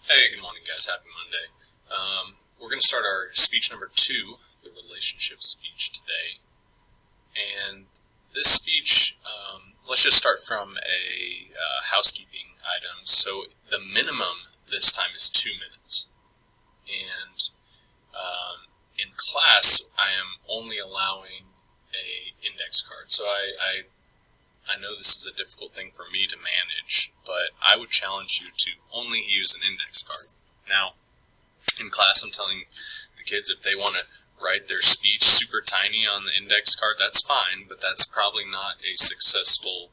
Hey, good morning, guys. Happy Monday. We're going to start our speech number 2, the relationship speech, today. And this speech, let's just start from a housekeeping item. So the minimum this time is 2 minutes. And in class, I am only allowing a index card. So I know this is a difficult thing for me to manage, but I would challenge you to only use an index card. Now, in class, I'm telling the kids if they want to write their speech super tiny on the index card, that's fine, but that's probably not a successful.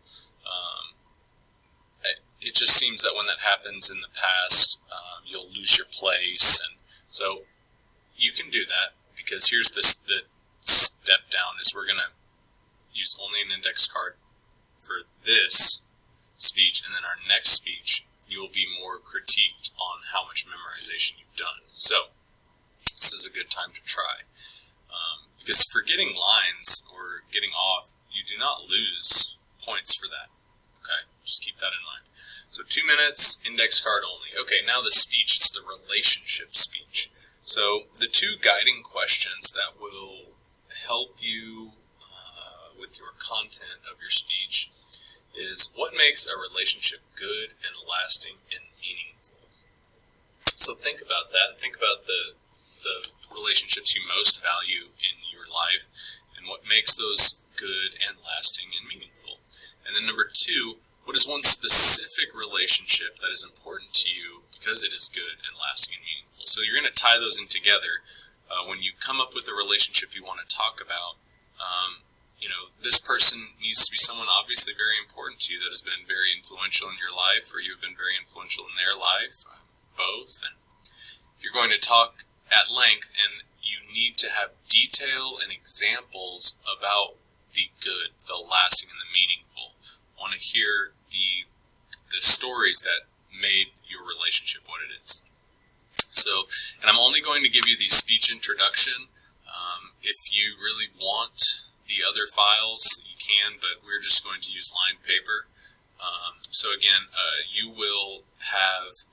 It just seems that when that happens in the past, you'll lose your place, and so you can do that, because here's the step down is we're going to use only an index card for this speech, and then our next speech you'll be more critiqued on how much memorization you've done. So this is a good time to try, because forgetting lines or getting off, you do not lose points for that. Okay, just keep that in mind. So 2 minutes, index card only. Okay, now the speech, it's the relationship speech. So the 2 guiding questions that will help you with your content of your speech is what makes a relationship good and lasting and meaningful. So think about that. Think about the relationships you most value in your life and what makes those good and lasting and meaningful. And then number 2, what is one specific relationship that is important to you because it is good and lasting and meaningful? So you're going to tie those in together when you come up with a relationship you want to talk about. This person needs to be someone obviously very important to you that has been very influential in your life, or you've been very influential in their life, both. And you're going to talk at length, and you need to have detail and examples about the good, the lasting, and the meaningful. I want to hear the stories that made your relationship what it is. So, and I'm only going to give you the speech introduction. If you really want the other files, you can, but we're just going to use lined paper. So again, you will have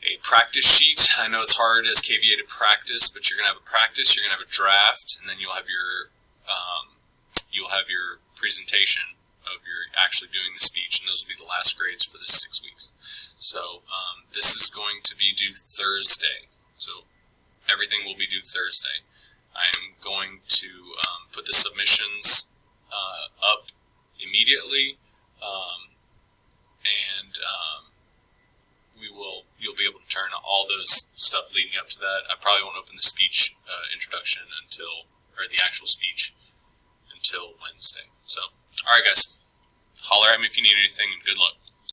a practice sheet. I know it's hard as KVA to practice, but you're going to have a practice, you're going to have a draft, and then you'll have your presentation of your actually doing the speech, and those will be the last grades for the 6 weeks. So this is going to be due Thursday. So everything will be due Thursday. I am going to put the submissions up immediately, and you'll be able to turn all those stuff leading up to that. I probably won't open the speech introduction or the actual speech until Wednesday. So, all right, guys, holler at me if you need anything, and good luck.